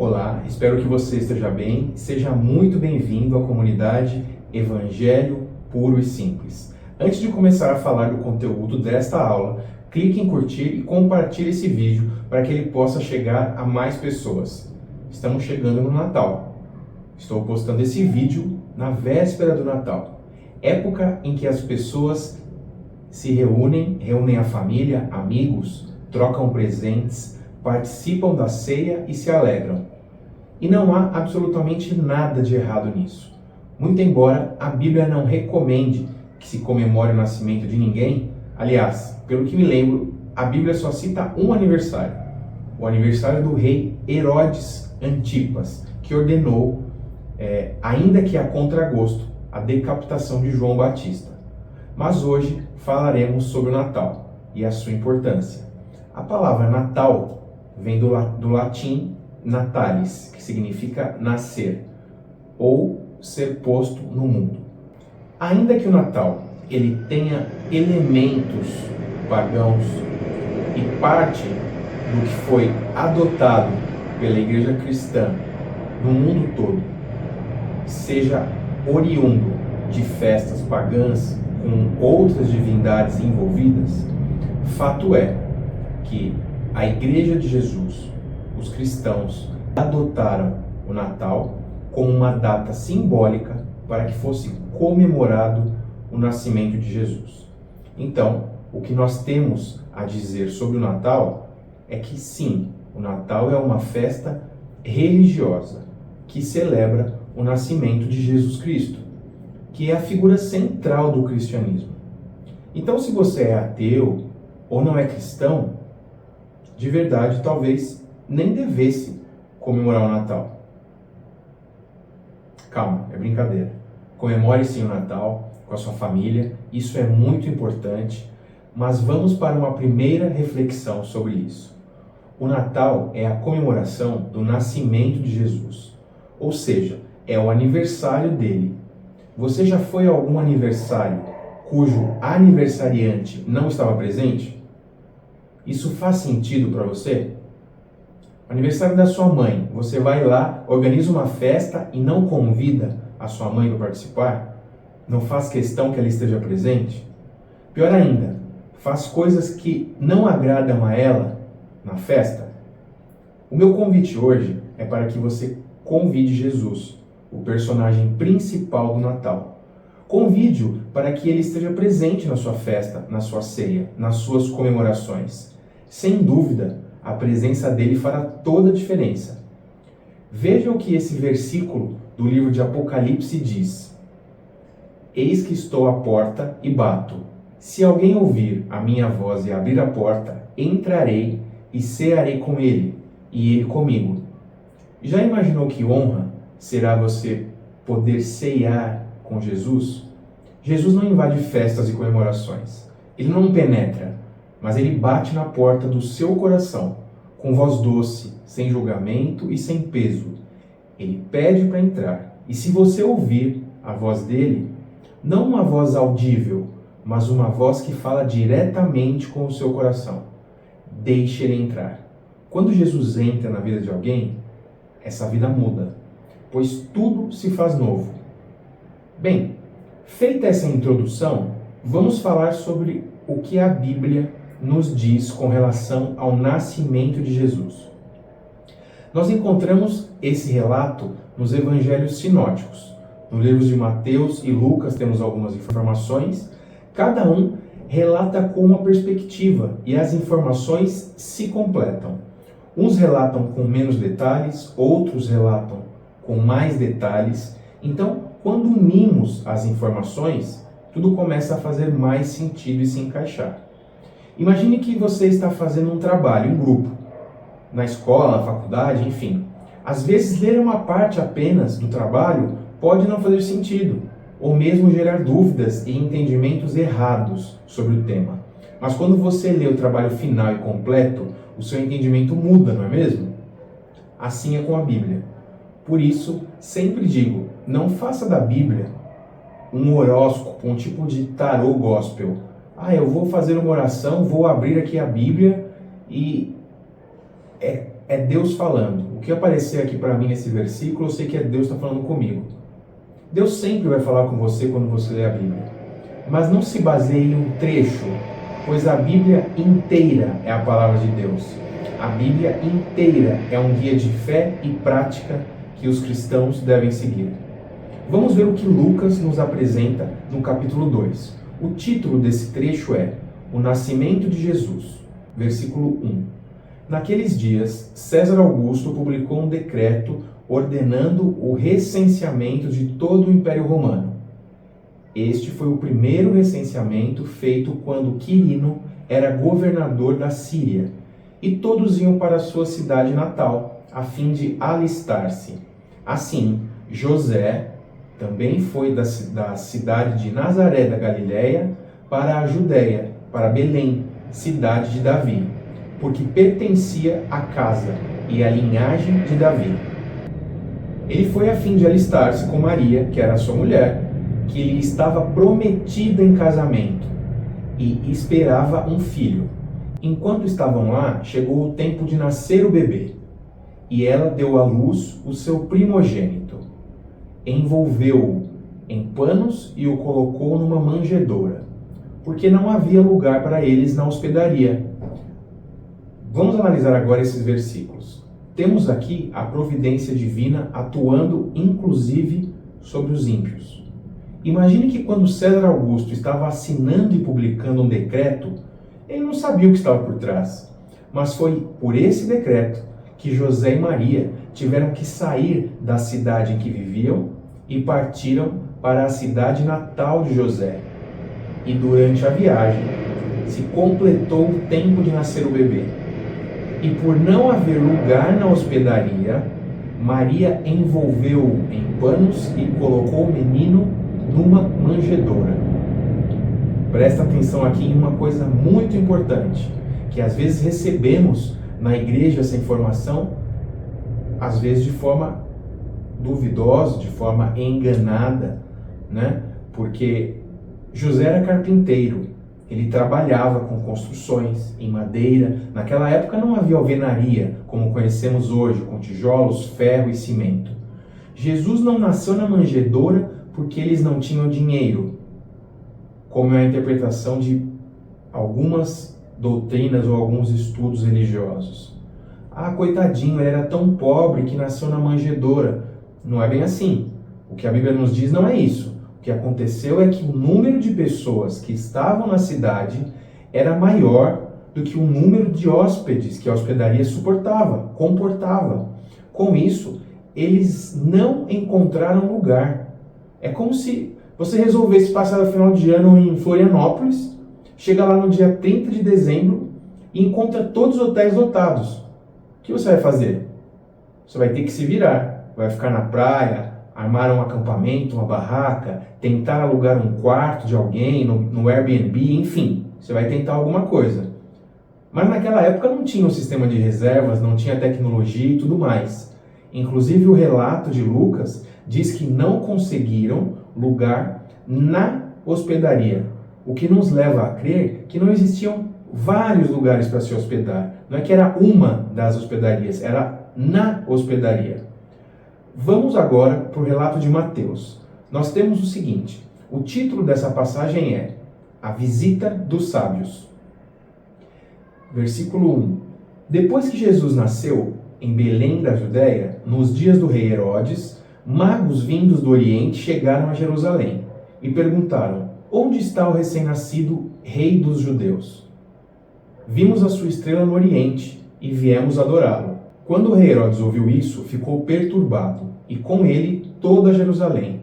Olá, espero que você esteja bem. Seja muito bem-vindo à comunidade Evangelho Puro e Simples. Antes de começar a falar do conteúdo desta aula, clique em curtir e compartilhe esse vídeo para que ele possa chegar a mais pessoas. Estamos chegando no Natal. Estou postando esse vídeo na véspera do Natal, época em que as pessoas se reúnem a família, amigos, trocam presentes, participam da ceia e se alegram. E não há absolutamente nada de errado nisso. Muito embora a Bíblia não recomende que se comemore o nascimento de ninguém, aliás, pelo que me lembro, a Bíblia só cita um aniversário, o aniversário do rei Herodes Antipas, que ordenou, ainda que a contragosto, a decapitação de João Batista. Mas hoje falaremos sobre o Natal e a sua importância. A palavra Natal vem do latim natalis, que significa nascer ou ser posto no mundo. Ainda que o Natal ele tenha elementos pagãos e parte do que foi adotado pela igreja cristã no mundo todo seja oriundo de festas pagãs com outras divindades envolvidas, fato é que a Igreja de Jesus, os cristãos, adotaram o Natal como uma data simbólica para que fosse comemorado o nascimento de Jesus. Então, o que nós temos a dizer sobre o Natal é que sim, o Natal é uma festa religiosa que celebra o nascimento de Jesus Cristo, que é a figura central do cristianismo. Então, se você é ateu ou não é cristão, de verdade, talvez nem devesse comemorar o Natal. Calma, é brincadeira. Comemore sim o Natal com a sua família, isso é muito importante, mas vamos para uma primeira reflexão sobre isso. O Natal é a comemoração do nascimento de Jesus, ou seja, é o aniversário dele. Você já foi a algum aniversário cujo aniversariante não estava presente? Isso faz sentido para você? Aniversário da sua mãe, você vai lá, organiza uma festa e não convida a sua mãe para participar? Não faz questão que ela esteja presente? Pior ainda, faz coisas que não agradam a ela na festa? O meu convite hoje é para que você convide Jesus, o personagem principal do Natal. Convide-o para que ele esteja presente na sua festa, na sua ceia, nas suas comemorações. Sem dúvida, a presença dele fará toda a diferença. Veja o que esse versículo do livro de Apocalipse diz. Eis que estou à porta e bato. Se alguém ouvir a minha voz e abrir a porta, entrarei e cearei com ele, e ele comigo. Já imaginou que honra será você poder ceiar com Jesus? Jesus não invade festas e comemorações. Ele não penetra, mas ele bate na porta do seu coração, com voz doce, sem julgamento e sem peso. Ele pede para entrar. E se você ouvir a voz dele, não uma voz audível, mas uma voz que fala diretamente com o seu coração, deixe ele entrar. Quando Jesus entra na vida de alguém, essa vida muda, pois tudo se faz novo. Bem, feita essa introdução, vamos falar sobre o que a Bíblia nos diz com relação ao nascimento de Jesus. Nós encontramos esse relato nos evangelhos sinóticos. Nos livros de Mateus e Lucas temos algumas informações. Cada um relata com uma perspectiva e as informações se completam. Uns relatam com menos detalhes, outros relatam com mais detalhes. Então, quando unimos as informações, tudo começa a fazer mais sentido e se encaixar. Imagine que você está fazendo um trabalho em grupo, na escola, na faculdade, enfim. Às vezes, ler uma parte apenas do trabalho pode não fazer sentido, ou mesmo gerar dúvidas e entendimentos errados sobre o tema. Mas quando você lê o trabalho final e completo, o seu entendimento muda, não é mesmo? Assim é com a Bíblia. Por isso, sempre digo, não faça da Bíblia um horóscopo, um tipo de tarô gospel. Eu vou fazer uma oração, vou abrir aqui a Bíblia e é Deus falando. o que aparecer aqui para mim nesse versículo, eu sei que é Deus está falando comigo. Deus sempre vai falar com você quando você lê a Bíblia. Mas não se baseie em um trecho, pois a Bíblia inteira é a palavra de Deus. A Bíblia inteira é um guia de fé e prática que os cristãos devem seguir. Vamos ver o que Lucas nos apresenta no capítulo 2. O título desse trecho é O Nascimento de Jesus. Versículo 1. Naqueles dias, César Augusto publicou um decreto ordenando o recenseamento de todo o Império Romano. Este foi o primeiro recenseamento feito quando Quirino era governador da Síria, e todos iam para sua cidade natal, a fim de alistar-se. Assim, José também foi da cidade de Nazaré da Galiléia para a Judéia, para Belém, cidade de Davi, porque pertencia à casa e à linhagem de Davi. Ele foi a fim de alistar-se com Maria, que era sua mulher, que lhe estava prometida em casamento, e esperava um filho. Enquanto estavam lá, chegou o tempo de nascer o bebê, e ela deu à luz o seu primogênito. Envolveu-o em panos e o colocou numa manjedoura, porque não havia lugar para eles na hospedaria. Vamos analisar agora esses versículos. Temos aqui a providência divina atuando inclusive sobre os ímpios. Imagine que quando César Augusto estava assinando e publicando um decreto, ele não sabia o que estava por trás. Mas foi por esse decreto que José e Maria tiveram que sair da cidade em que viviam e partiram para a cidade natal de José. E durante a viagem se completou o tempo de nascer o bebê. E por não haver lugar na hospedaria, Maria envolveu-o em panos e colocou o menino numa manjedoura. Presta atenção aqui em uma coisa muito importante, que às vezes recebemos na igreja essa informação, às vezes de forma duvidosa, de forma enganada, né? Porque José era carpinteiro, ele trabalhava com construções em madeira. Naquela época não havia alvenaria, como conhecemos hoje, com tijolos, ferro e cimento. Jesus não nasceu na manjedoura porque eles não tinham dinheiro, como é a interpretação de algumas doutrinas ou alguns estudos religiosos. Ah, coitadinho, ele era tão pobre que nasceu na manjedoura. Não é bem assim. O que a Bíblia nos diz não é isso. O que aconteceu é que o número de pessoas que estavam na cidade era maior do que o número de hóspedes que a hospedaria comportava. Com isso, eles não encontraram lugar. É como se você resolvesse passar o final de ano em Florianópolis, chega lá no dia 30 de dezembro e encontra todos os hotéis lotados. O que você vai fazer? Você vai ter que se virar. Vai ficar na praia, armar um acampamento, uma barraca, tentar alugar um quarto de alguém no Airbnb, enfim, você vai tentar alguma coisa. Mas naquela época não tinha um sistema de reservas, não tinha tecnologia e tudo mais. Inclusive o relato de Lucas diz que não conseguiram lugar na hospedaria, o que nos leva a crer que não existiam vários lugares para se hospedar. Não é que era uma das hospedarias, era na hospedaria. Vamos agora para o relato de Mateus. Nós temos o seguinte, o título dessa passagem é A Visita dos Sábios. Versículo 1. Depois que Jesus nasceu em Belém da Judéia, nos dias do rei Herodes, magos vindos do Oriente chegaram a Jerusalém e perguntaram: onde está o recém-nascido rei dos judeus? Vimos a sua estrela no Oriente e viemos adorá-lo. Quando o rei Herodes ouviu isso, ficou perturbado, e com ele toda Jerusalém.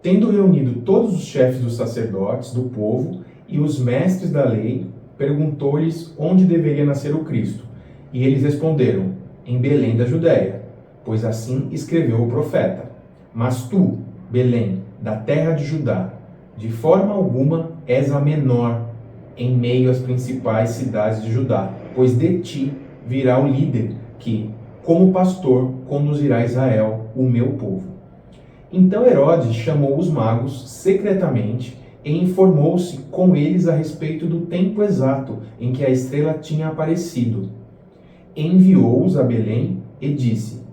Tendo reunido todos os chefes dos sacerdotes, do povo e os mestres da lei, perguntou-lhes onde deveria nascer o Cristo. E eles responderam: em Belém da Judéia, pois assim escreveu o profeta. Mas tu, Belém, da terra de Judá, de forma alguma és a menor em meio às principais cidades de Judá, pois de ti virá o líder que, como pastor, conduzirá Israel, o meu povo. Então Herodes chamou os magos secretamente e informou-se com eles a respeito do tempo exato em que a estrela tinha aparecido. Enviou-os a Belém e disse: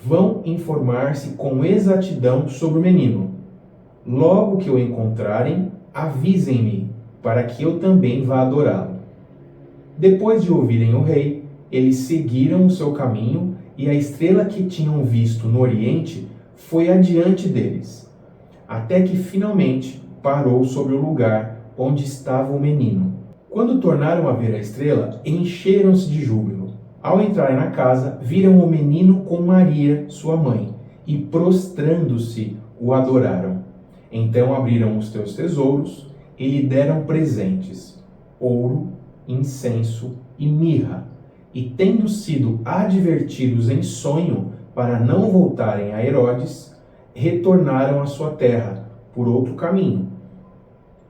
vão informar-se com exatidão sobre o menino. Logo que o encontrarem, avisem-me, para que eu também vá adorá-lo. Depois de ouvirem o rei, eles seguiram o seu caminho, e a estrela que tinham visto no oriente foi adiante deles, até que finalmente parou sobre o lugar onde estava o menino. Quando tornaram a ver a estrela, encheram-se de júbilo. Ao entrarem na casa, viram o menino com Maria, sua mãe, e prostrando-se, o adoraram. Então abriram os seus tesouros e lhe deram presentes: ouro, incenso e mirra. E tendo sido advertidos em sonho para não voltarem a Herodes, retornaram à sua terra por outro caminho.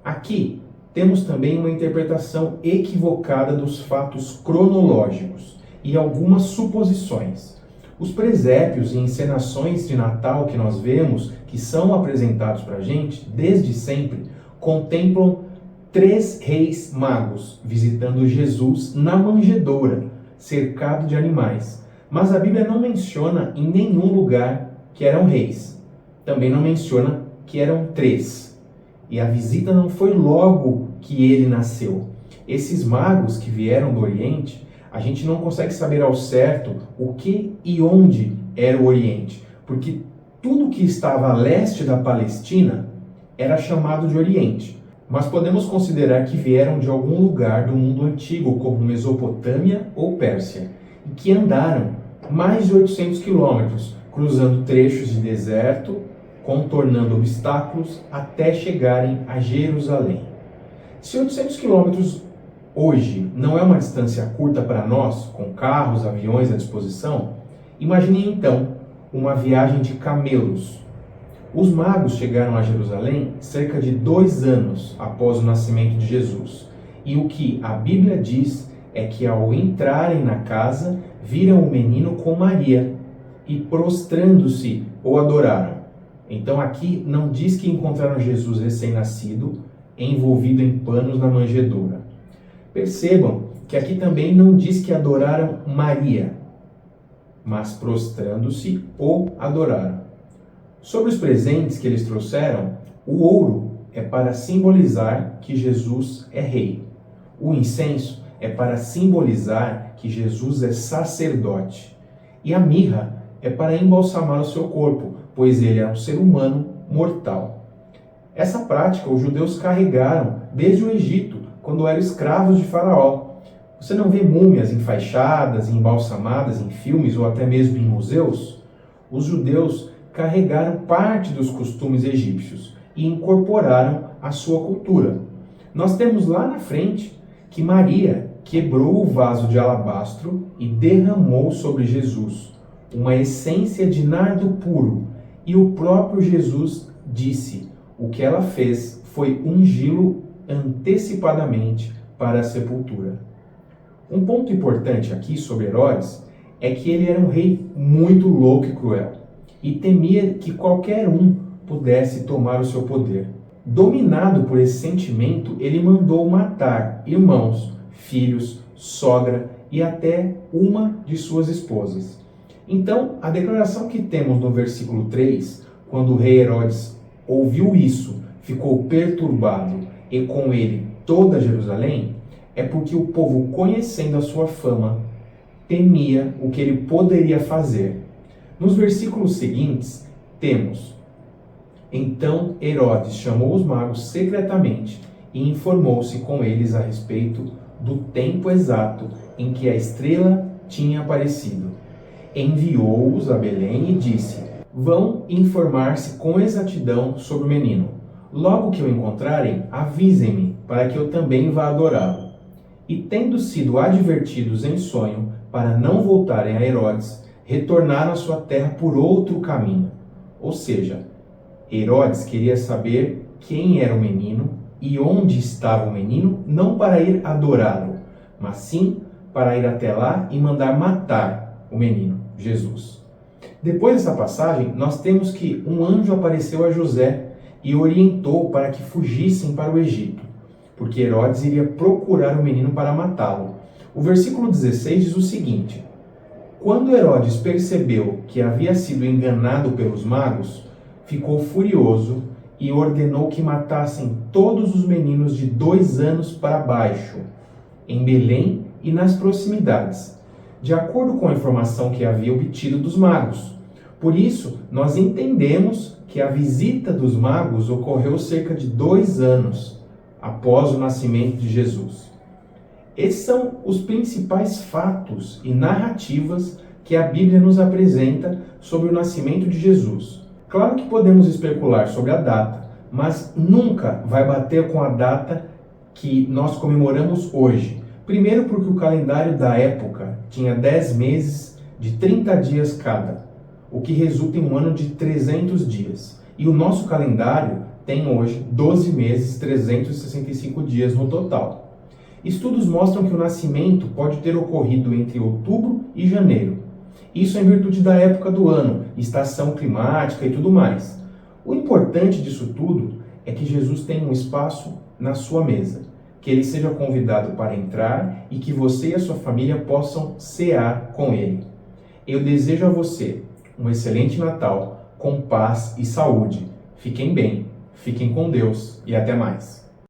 Aqui temos também uma interpretação equivocada dos fatos cronológicos e algumas suposições. Os presépios e encenações de Natal que nós vemos, que são apresentados para a gente desde sempre, contemplam 3 reis magos visitando Jesus na manjedoura, cercado de animais. Mas a Bíblia não menciona em nenhum lugar que eram reis. Também não menciona que eram 3. E a visita não foi logo que ele nasceu. Esses magos que vieram do Oriente, a gente não consegue saber ao certo o que e onde era o Oriente, porque tudo que estava a leste da Palestina era chamado de Oriente. Mas podemos considerar que vieram de algum lugar do mundo antigo, como Mesopotâmia ou Pérsia, e que andaram mais de 800 quilômetros, cruzando trechos de deserto, contornando obstáculos, até chegarem a Jerusalém. Se 800 quilômetros hoje não é uma distância curta para nós, com carros, aviões à disposição, imagine então uma viagem de camelos. Os magos chegaram a Jerusalém cerca de 2 anos após o nascimento de Jesus. E o que a Bíblia diz é que ao entrarem na casa, viram o menino com Maria e prostrando-se o adoraram. Então aqui não diz que encontraram Jesus recém-nascido, envolvido em panos na manjedoura. Percebam que aqui também não diz que adoraram Maria, mas prostrando-se o adoraram. Sobre os presentes que eles trouxeram, o ouro é para simbolizar que Jesus é rei. O incenso é para simbolizar que Jesus é sacerdote. E a mirra é para embalsamar o seu corpo, pois ele é um ser humano mortal. Essa prática os judeus carregaram desde o Egito, quando eram escravos de Faraó. Você não vê múmias enfaixadas e embalsamadas em filmes ou até mesmo em museus? Os judeus carregaram parte dos costumes egípcios e incorporaram à sua cultura. Nós temos lá na frente que Maria quebrou o vaso de alabastro e derramou sobre Jesus uma essência de nardo puro, e o próprio Jesus disse: o que ela fez foi ungí-lo antecipadamente para a sepultura. Um ponto importante aqui sobre Herodes é que ele era um rei muito louco e cruel, e temia que qualquer um pudesse tomar o seu poder. Dominado por esse sentimento, ele mandou matar irmãos, filhos, sogra e até uma de suas esposas. Então, a declaração que temos no versículo 3, quando o rei Herodes ouviu isso, ficou perturbado e com ele toda Jerusalém, é porque o povo, conhecendo a sua fama, temia o que ele poderia fazer. Nos versículos seguintes, temos: então Herodes chamou os magos secretamente e informou-se com eles a respeito do tempo exato em que a estrela tinha aparecido. Enviou-os a Belém e disse: vão informar-se com exatidão sobre o menino. Logo que o encontrarem, avisem-me, para que eu também vá adorá-lo. E tendo sido advertidos em sonho para não voltarem a Herodes, retornaram à sua terra por outro caminho. Ou seja, Herodes queria saber quem era o menino e onde estava o menino, não para ir adorá-lo, mas sim para ir até lá e mandar matar o menino, Jesus. Depois dessa passagem, nós temos que um anjo apareceu a José e orientou para que fugissem para o Egito, porque Herodes iria procurar o menino para matá-lo. O versículo 16 diz o seguinte: Quando Herodes percebeu que havia sido enganado pelos magos, ficou furioso e ordenou que matassem todos os meninos de 2 anos para baixo, em Belém e nas proximidades, de acordo com a informação que havia obtido dos magos. Por isso, nós entendemos que a visita dos magos ocorreu cerca de 2 anos após o nascimento de Jesus. Esses são os principais fatos e narrativas que a Bíblia nos apresenta sobre o nascimento de Jesus. Claro que podemos especular sobre a data, mas nunca vai bater com a data que nós comemoramos hoje. Primeiro porque o calendário da época tinha 10 meses de 30 dias cada, o que resulta em um ano de 300 dias. E o nosso calendário tem hoje 12 meses, 365 dias no total. Estudos mostram que o nascimento pode ter ocorrido entre outubro e janeiro. Isso em virtude da época do ano, estação climática e tudo mais. O importante disso tudo é que Jesus tenha um espaço na sua mesa, que ele seja convidado para entrar e que você e a sua família possam cear com ele. Eu desejo a você um excelente Natal, com paz e saúde. Fiquem bem, fiquem com Deus e até mais.